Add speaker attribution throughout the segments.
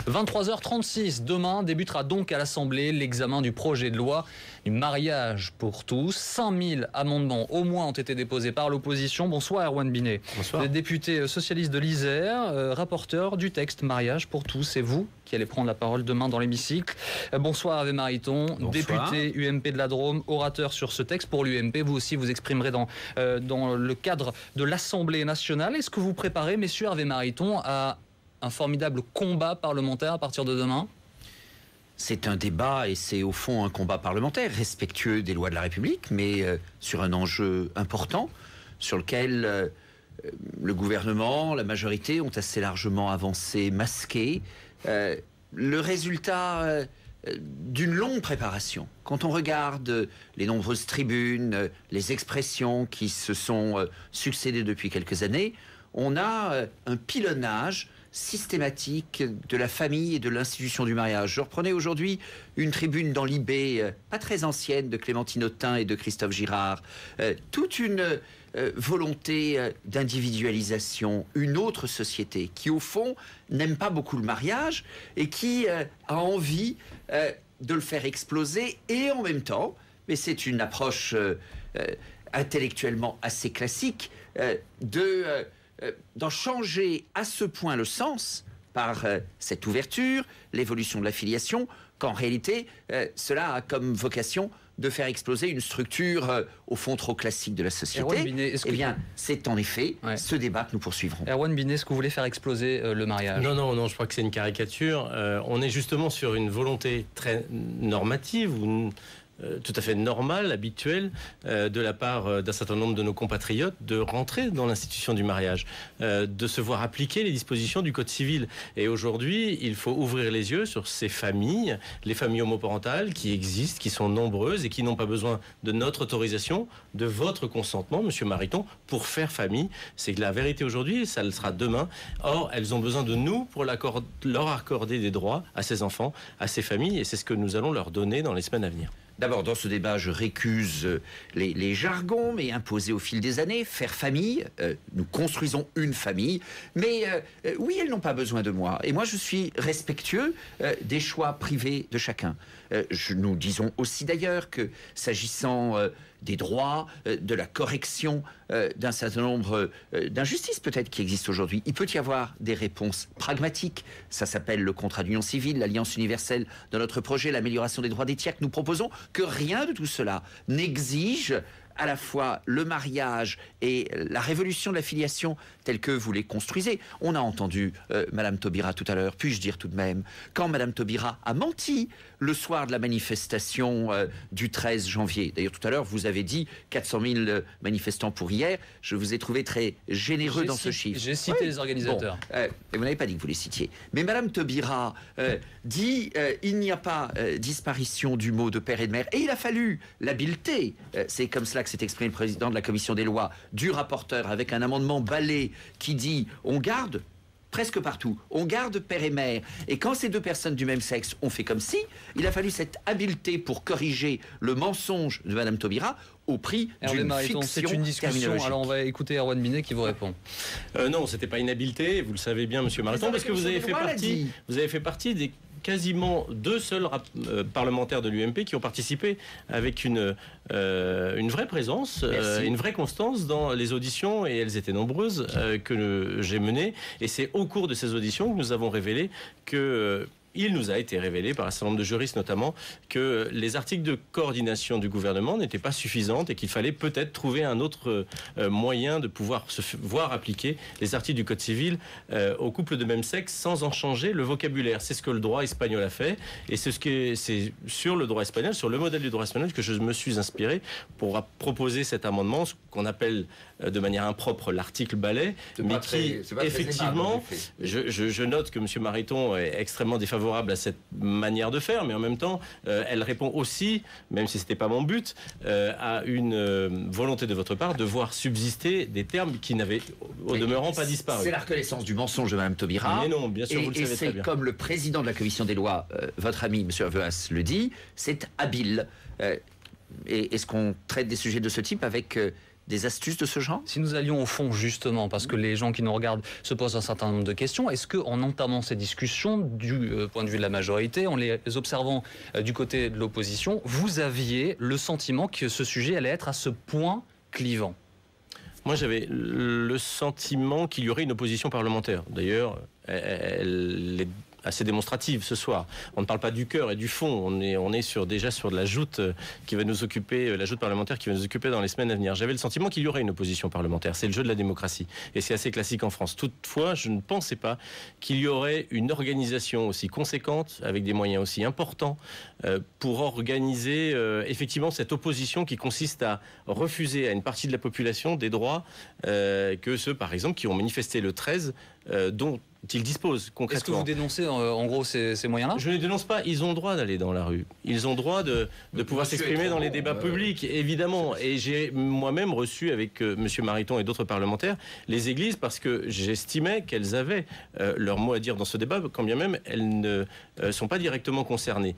Speaker 1: 23h36, demain débutera donc à l'Assemblée l'examen du projet de loi du mariage pour tous. 5000 amendements au moins ont été déposés par l'opposition. Bonsoir Erwan Binet.
Speaker 2: Bonsoir.
Speaker 1: Vous êtes député socialiste de l'Isère, rapporteur du texte mariage pour tous. C'est vous qui allez prendre la parole demain dans l'hémicycle. Bonsoir Hervé Mariton, député UMP de la Drôme, orateur sur ce texte pour l'UMP. Vous aussi vous exprimerez dans le cadre de l'Assemblée nationale. Est-ce que vous préparez, messieurs Hervé Mariton, à un formidable combat parlementaire à partir de demain?
Speaker 3: C'est un débat et c'est au fond un combat parlementaire respectueux des lois de la République, mais sur un enjeu important sur lequel le gouvernement, la majorité ont assez largement avancé, masqué. Le résultat d'une longue préparation. Quand on regarde les nombreuses tribunes, les expressions qui se sont succédées depuis quelques années, on a un pilonnage systématique de la famille et de l'institution du mariage. Je reprenais aujourd'hui une tribune dans l'IB, pas très ancienne, de Clémentine Autain et de Christophe Girard. Toute une volonté d'individualisation, une autre société qui, au fond, n'aime pas beaucoup le mariage et qui a envie de le faire exploser et en même temps, mais c'est une approche intellectuellement assez classique, d'en changer à ce point le sens par cette ouverture, l'évolution de la filiation, qu'en réalité, cela a comme vocation de faire exploser une structure au fond trop classique de la société.
Speaker 1: Binet,
Speaker 3: eh bien, c'est en effet ce débat que nous poursuivrons.
Speaker 1: Erwan Binet, est-ce que vous voulez faire exploser le mariage?
Speaker 2: Non, je crois que c'est une caricature. On est justement sur une volonté très normative, ou tout à fait normale, habituelle, de la part d'un certain nombre de nos compatriotes de rentrer dans l'institution du mariage, de se voir appliquer les dispositions du Code civil. Et aujourd'hui, il faut ouvrir les yeux sur ces familles, les familles homoparentales qui existent, qui sont nombreuses et qui n'ont pas besoin de notre autorisation, de votre consentement, Monsieur Mariton, pour faire famille. C'est que la vérité aujourd'hui, et ça le sera demain. Or, elles ont besoin de nous pour leur accorder des droits à ces enfants, à ces familles, et c'est ce que nous allons leur donner dans les semaines à venir.
Speaker 3: D'abord, dans ce débat, je récuse les jargons, mais imposés au fil des années. Faire famille, nous construisons une famille, mais oui, elles n'ont pas besoin de moi. Et moi, je suis respectueux des choix privés de chacun. Nous disons aussi d'ailleurs que, s'agissant des droits, de la correction d'un certain nombre d'injustices peut-être qui existent aujourd'hui, il peut y avoir des réponses pragmatiques. Ça s'appelle le contrat d'union civile, l'alliance universelle dans notre projet, l'amélioration des droits des tiers que nous proposons, que rien de tout cela n'exige à la fois le mariage et la révolution de la filiation telle que vous les construisez. On a entendu Madame Taubira tout à l'heure, puis-je dire tout de même, quand Madame Taubira a menti le soir de la manifestation du 13 janvier. D'ailleurs, tout à l'heure, vous avez dit 400 000 manifestants pour hier. Je vous ai trouvé très généreux dans ce chiffre.
Speaker 1: J'ai cité les organisateurs.
Speaker 3: Bon, vous n'avez pas dit que vous les citiez. Mais Madame Taubira dit il n'y a pas disparition du mot de père et de mère. Et il a fallu l'habileté. C'est comme cela que s'est exprimé le président de la commission des lois, du rapporteur, avec un amendement balai qui dit on garde presque partout, on garde père et mère. Et quand ces deux personnes du même sexe ont fait comme si, il a fallu cette habileté pour corriger le mensonge de Madame Taubira au prix d'une fiction.
Speaker 1: C'est une discussion. Alors on va écouter Erwan Binet qui vous répond.
Speaker 2: Non, c'était pas une habileté, vous le savez bien, Monsieur Mariton, parce que vous avez fait partie des quasiment deux seuls parlementaires de l'UMP qui ont participé avec une vraie présence, une vraie constance dans les auditions, et elles étaient nombreuses, que j'ai menées. Et c'est au cours de ces auditions que nous avons révélé que... il nous a été révélé par un certain nombre de juristes notamment que les articles de coordination du gouvernement n'étaient pas suffisants et qu'il fallait peut-être trouver un autre moyen de pouvoir se voir appliquer les articles du Code civil aux couples de même sexe sans en changer le vocabulaire. C'est ce que le droit espagnol a fait, et c'est sur le droit espagnol, sur le modèle du droit espagnol, que je me suis inspiré pour proposer cet amendement, ce qu'on appelle de manière impropre l'article balai, mais qui effectivement, je note que M. Mariton est extrêmement défavorable à cette manière de faire, mais en même temps, elle répond aussi, même si ce n'était pas mon but, à une volonté de votre part de voir subsister des termes qui n'avaient au demeurant pas disparu.
Speaker 3: C'est la reconnaissance du mensonge de Mme Taubira.
Speaker 2: Mais non, bien sûr, vous le savez très bien.
Speaker 3: Et c'est comme le président de la commission des lois, votre ami M. Aveas, le dit, c'est habile. Et est-ce qu'on traite des sujets de ce type avec des astuces de ce genre?
Speaker 1: Si nous allions au fond, justement, parce que les gens qui nous regardent se posent un certain nombre de questions, est-ce qu'en entamant ces discussions, du point de vue de la majorité, en les observant du côté de l'opposition, vous aviez le sentiment que ce sujet allait être à ce point clivant?
Speaker 2: Moi, j'avais le sentiment qu'il y aurait une opposition parlementaire. D'ailleurs, elle est assez démonstrative ce soir. On ne parle pas du cœur et du fond. On est déjà sur de la joute qui va nous occuper, la joute parlementaire qui va nous occuper dans les semaines à venir. J'avais le sentiment qu'il y aurait une opposition parlementaire. C'est le jeu de la démocratie. Et c'est assez classique en France. Toutefois, je ne pensais pas qu'il y aurait une organisation aussi conséquente, avec des moyens aussi importants, pour organiser effectivement cette opposition qui consiste à refuser à une partie de la population des droits que ceux, par exemple, qui ont manifesté le 13, dont ils disposent concrètement.
Speaker 1: Est-ce que vous dénoncez en gros ces moyens-là?
Speaker 2: Je ne les dénonce pas, ils ont le droit d'aller dans la rue. Ils ont le droit de pouvoir s'exprimer dans les débats publics, évidemment. Et j'ai moi-même reçu avec M. Mariton et d'autres parlementaires les églises parce que j'estimais qu'elles avaient leur mot à dire dans ce débat, quand bien même elles ne sont pas directement concernées.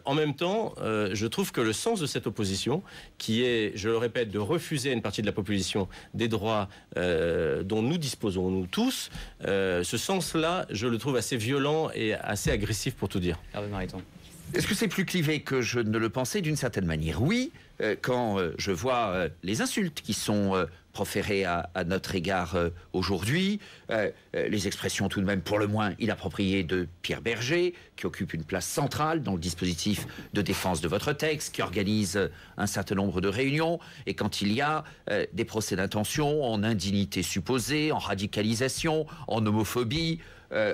Speaker 2: En même temps, je trouve que le sens de cette opposition, qui est, je le répète, de refuser à une partie de la population des droits dont nous disposons, nous tous, ce sens-là, je le trouve assez violent et assez agressif pour tout dire.
Speaker 1: Hervé Mariton.
Speaker 3: Est-ce que c'est plus clivé que je ne le pensais d'une certaine manière? Oui, quand je vois les insultes qui sont proférées à notre égard aujourd'hui, les expressions tout de même pour le moins inappropriées de Pierre Berger, qui occupe une place centrale dans le dispositif de défense de votre texte, qui organise un certain nombre de réunions, et quand il y a des procès d'intention en indignité supposée, en radicalisation, en homophobie,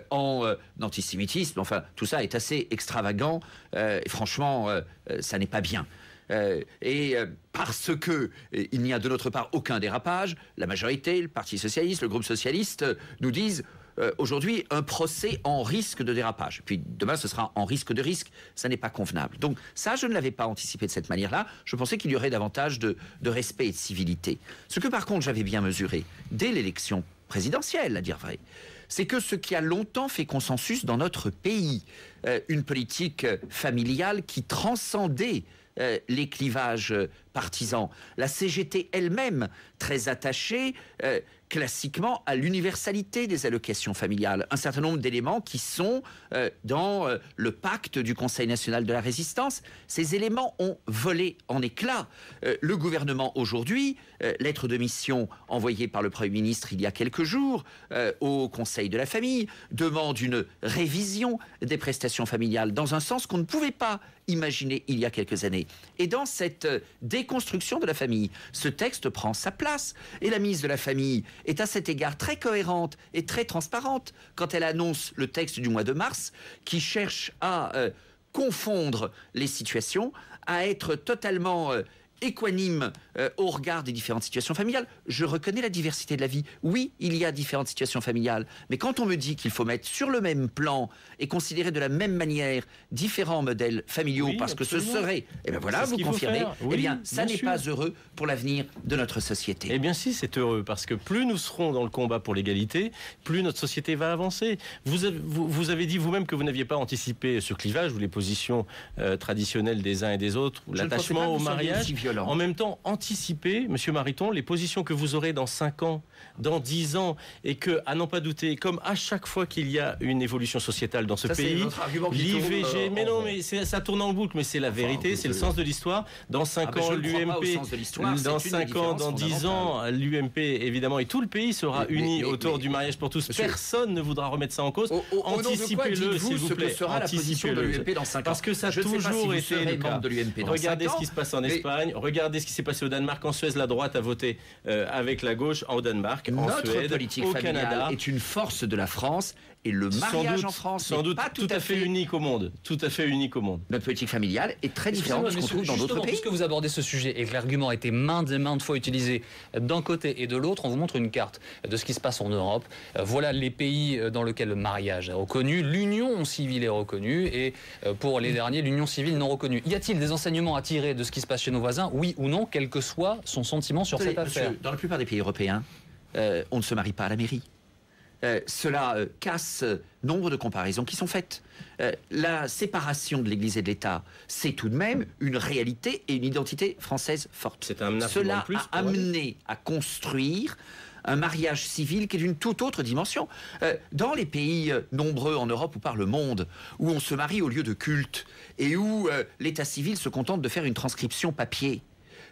Speaker 3: en antisémitisme, enfin tout ça est assez extravagant et franchement ça n'est pas bien. Parce que il n'y a de notre part aucun dérapage, la majorité, le Parti socialiste, le groupe socialiste nous disent aujourd'hui un procès en risque de dérapage. Puis demain ce sera en risque de risque, ça n'est pas convenable. Donc ça je ne l'avais pas anticipé de cette manière-là, je pensais qu'il y aurait davantage de respect et de civilité. Ce que par contre j'avais bien mesuré dès l'élection présidentielle, à dire vrai, c'est que ce qui a longtemps fait consensus dans notre pays, une politique familiale qui transcendait les clivages partisans. La CGT elle-même, très attachée classiquement à l'universalité des allocations familiales. Un certain nombre d'éléments qui sont dans le pacte du Conseil national de la résistance. Ces éléments ont volé en éclats. Le gouvernement aujourd'hui, lettre de mission envoyée par le Premier ministre il y a quelques jours au Conseil de la famille, demande une révision des prestations familiales dans un sens qu'on ne pouvait pas imaginer il y a quelques années. Et dans cette déconstruction de la famille, ce texte prend sa place. Et la ministre de la Famille est à cet égard très cohérente et très transparente quand elle annonce le texte du mois de mars qui cherche à confondre les situations, à être totalement équanime au regard des différentes situations familiales. Je reconnais la diversité de la vie. Oui, il y a différentes situations familiales. Mais quand on me dit qu'il faut mettre sur le même plan et considérer de la même manière différents modèles familiaux, oui, parce absolument. Que ce serait... Eh bien voilà, vous confirmez. Oui, eh bien, ça n'est pas heureux pour l'avenir de notre société.
Speaker 2: Eh bien si, c'est heureux, parce que plus nous serons dans le combat pour l'égalité, plus notre société va avancer. Vous avez dit vous-même que vous n'aviez pas anticipé ce clivage ou les positions traditionnelles des uns et des autres, ou l'attachement au mariage. En même temps, anticiper, Monsieur Mariton, les positions que vous aurez dans 5 ans, dans 10 ans, et que, à n'en pas douter, comme à chaque fois qu'il y a une évolution sociétale dans ce pays, l'IVG, mais non, mais ça tourne en boucle, mais c'est la vérité, c'est le sens de l'histoire. Dans 5 ans, l'UMP, dans 5 ans, dans 10 ans, l'UMP, évidemment, et tout le pays sera uni autour du mariage pour tous. Personne ne voudra remettre ça en cause. Anticipez-le, s'il vous plaît.
Speaker 3: Sera la position de l'UMP dans 5 ans.
Speaker 2: Parce que ça a toujours été le cas. Regardez ce qui se passe en Espagne. Regardez ce qui s'est passé au Danemark. En Suède, la droite a voté avec la gauche au Danemark, en Suède,
Speaker 3: politique
Speaker 2: au
Speaker 3: familiale
Speaker 2: Canada.
Speaker 3: Est une force de la France et le mariage en France
Speaker 2: sans doute pas tout à fait unique au monde. Tout à fait unique au monde.
Speaker 3: Notre politique familiale est très différente de ce qu'on trouve dans d'autres pays.
Speaker 1: Puisque vous abordez ce sujet et que l'argument a été maintes et maintes fois utilisé d'un côté et de l'autre, on vous montre une carte de ce qui se passe en Europe. Voilà les pays dans lesquels le mariage est reconnu, l'union civile est reconnue et pour les derniers, l'union civile non reconnue. Y a-t-il des enseignements à tirer de ce qui se passe chez nos voisins, oui ou non, quel que soit son sentiment sur cette affaire?
Speaker 3: Dans la plupart des pays européens, on ne se marie pas à la mairie. cela casse nombre de comparaisons qui sont faites. La séparation de l'Église et de l'État, c'est tout de même une réalité et une identité française forte. Cela a amené à construire un mariage civil qui est d'une toute autre dimension. Dans les pays nombreux en Europe ou par le monde, où on se marie au lieu de culte et où l'état civil se contente de faire une transcription papier,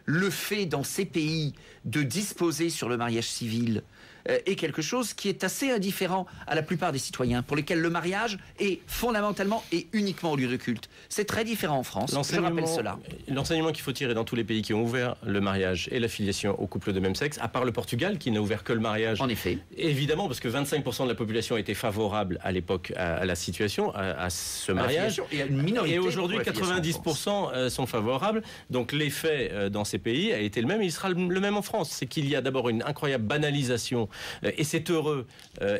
Speaker 3: le fait dans ces pays de disposer sur le mariage civil est quelque chose qui est assez indifférent à la plupart des citoyens, pour lesquels le mariage est fondamentalement et uniquement au lieu de culte. C'est très différent en France, je rappelle cela.
Speaker 2: L'enseignement qu'il faut tirer dans tous les pays qui ont ouvert le mariage et la filiation aux couples de même sexe, à part le Portugal qui n'a ouvert que le mariage.
Speaker 3: En effet.
Speaker 2: Évidemment, parce que 25% de la population était favorable à l'époque à la situation, à ce mariage. Et aujourd'hui, 90% sont favorables. Donc l'effet dans ces pays a été le même, et il sera le même en France. C'est qu'il y a d'abord une incroyable banalisation, et c'est heureux,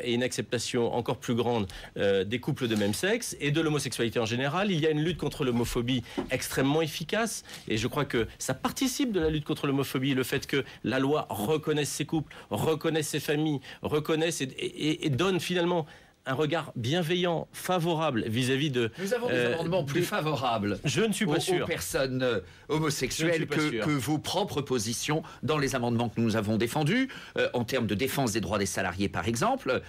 Speaker 2: et une acceptation encore plus grande des couples de même sexe et de l'homosexualité en général. Il y a une lutte contre l'homophobie extrêmement efficace, et je crois que ça participe de la lutte contre l'homophobie, le fait que la loi reconnaisse ces couples, reconnaisse ces familles, reconnaisse et donne finalement un regard bienveillant, favorable vis-à-vis de...
Speaker 3: Nous avons des amendements plus favorables
Speaker 2: je ne suis pas sûr.
Speaker 3: Aux personnes homosexuelles que vos propres positions dans les amendements que nous avons défendus, en termes de défense des droits des salariés par exemple.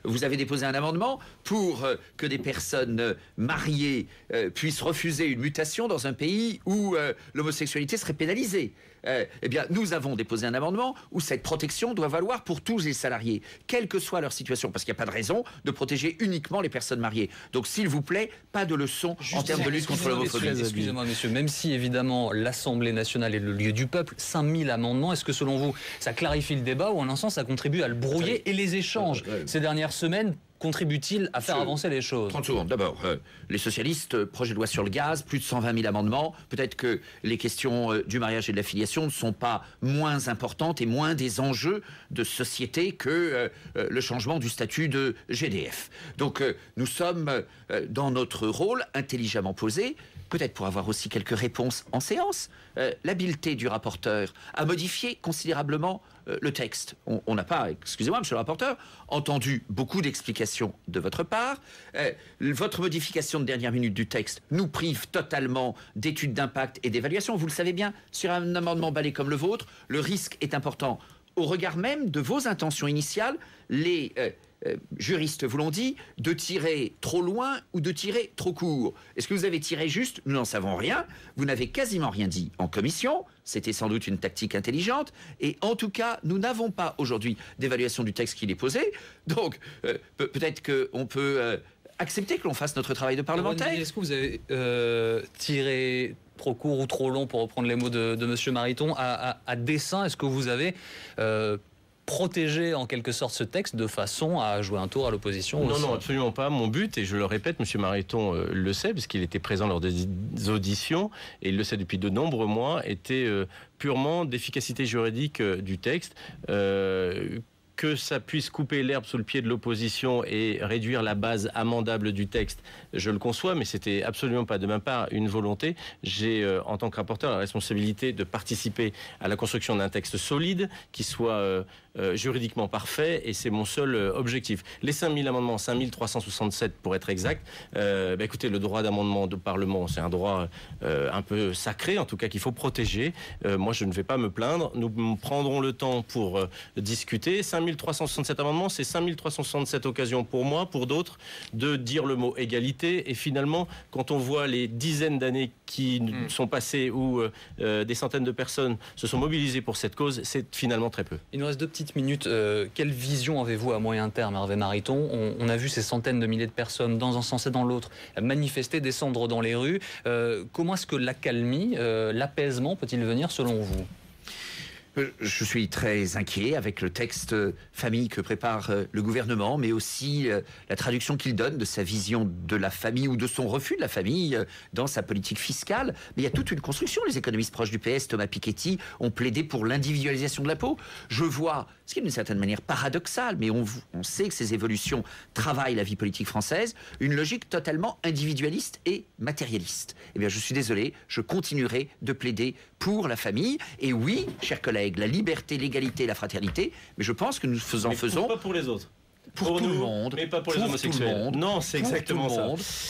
Speaker 3: Vous avez déposé un amendement pour que des personnes mariées puissent refuser une mutation dans un pays où l'homosexualité serait pénalisée. Eh bien, nous avons déposé un amendement où cette protection doit valoir pour tous les salariés, quelle que soit leur situation, parce qu'il n'y a pas de raison de protéger uniquement les personnes mariées. Donc, s'il vous plaît, pas de leçons en termes de lutte contre l'homophobie.
Speaker 1: Excusez-moi, messieurs, même si évidemment l'Assemblée nationale est le lieu du peuple, 5000 amendements, est-ce que selon vous, ça clarifie le débat ou en un sens, ça contribue à le brouiller et les échanges ces dernières semaines contribue-t-il à faire avancer les choses?
Speaker 3: 30 secondes. D'abord, les socialistes, projet de loi sur le gaz, plus de 120 000 amendements. Peut-être que les questions du mariage et de la filiation ne sont pas moins importantes et moins des enjeux de société que le changement du statut de GDF. Donc, nous sommes dans notre rôle intelligemment posé, peut-être pour avoir aussi quelques réponses en séance. L'habileté du rapporteur a modifié considérablement le texte. On n'a pas, excusez-moi, monsieur le rapporteur, entendu beaucoup d'explications de votre part. Votre modification de dernière minute du texte nous prive totalement d'études d'impact et d'évaluation. Vous le savez bien, sur un amendement balai comme le vôtre, le risque est important. Au regard même de vos intentions initiales, les juristes vous l'ont dit, de tirer trop loin ou de tirer trop court. Est-ce que vous avez tiré juste? Nous n'en savons rien. Vous n'avez quasiment rien dit en commission. C'était sans doute une tactique intelligente. Et en tout cas, nous n'avons pas aujourd'hui d'évaluation du texte qui est posé. Donc, peut-être qu'on peut accepter que l'on fasse notre travail de parlementaire.
Speaker 1: Est-ce que vous avez tiré trop court ou trop long, pour reprendre les mots de M. Mariton, à dessein? Est-ce que vous avez protéger en quelque sorte ce texte de façon à jouer un tour à l'opposition?
Speaker 2: Non, non, absolument pas. Mon but, et je le répète, M. Mariton le sait, puisqu'il était présent lors des auditions, et il le sait depuis de nombreux mois, était purement d'efficacité juridique du texte. Que ça puisse couper l'herbe sous le pied de l'opposition et réduire la base amendable du texte, je le conçois, mais c'était absolument pas de ma part une volonté. J'ai, en tant que rapporteur, la responsabilité de participer à la construction d'un texte solide, qui soit juridiquement parfait, et c'est mon seul objectif. Les 5000 amendements, 5367 pour être exact, écoutez, le droit d'amendement de Parlement, c'est un droit un peu sacré, en tout cas qu'il faut protéger. Moi, je ne vais pas me plaindre. Nous prendrons le temps pour discuter. 5367 amendements, c'est 5367 occasions pour moi, pour d'autres, de dire le mot égalité. Et finalement, quand on voit les dizaines d'années qui sont passées où des centaines de personnes se sont mobilisées pour cette cause, c'est finalement très peu.
Speaker 1: Il nous reste 2 petites minutes. Quelle vision avez-vous à moyen terme, Hervé Mariton? On a vu ces centaines de milliers de personnes, dans un sens et dans l'autre, manifester, descendre dans les rues. Comment est-ce que l'accalmie, l'apaisement peut-il venir selon vous?
Speaker 3: Je suis très inquiet avec le texte famille que prépare le gouvernement, mais aussi la traduction qu'il donne de sa vision de la famille ou de son refus de la famille dans sa politique fiscale. Mais il y a toute une construction. Les économistes proches du PS, Thomas Piketty, ont plaidé pour l'individualisation de l'impôt. Je vois, ce qui est d'une certaine manière paradoxal, mais on sait que ces évolutions travaillent la vie politique française, une logique totalement individualiste et matérialiste. Eh bien, je suis désolé, je continuerai de plaider pour la famille. Et oui, chers collègues, la liberté, l'égalité, la fraternité, mais je pense que nous faisons...
Speaker 2: Pas pour les autres.
Speaker 3: Pour tout le monde,
Speaker 2: mais pas pour les homosexuels. Non, c'est exactement ça.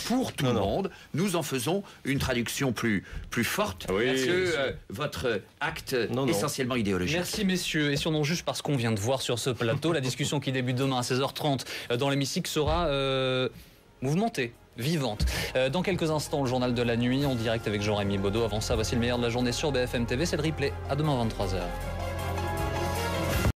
Speaker 3: Pour tout le monde, nous en faisons une traduction plus forte que votre acte essentiellement idéologique.
Speaker 1: Merci messieurs. Et sinon, juste parce qu'on vient de voir sur ce plateau, la discussion qui débute demain à 16h30 dans l'hémicycle sera mouvementée, vivante. Dans quelques instants, le journal de la nuit en direct avec Jean-Rémy Baudot. Avant ça, voici le meilleur de la journée sur BFM TV. C'est le replay. À demain 23h.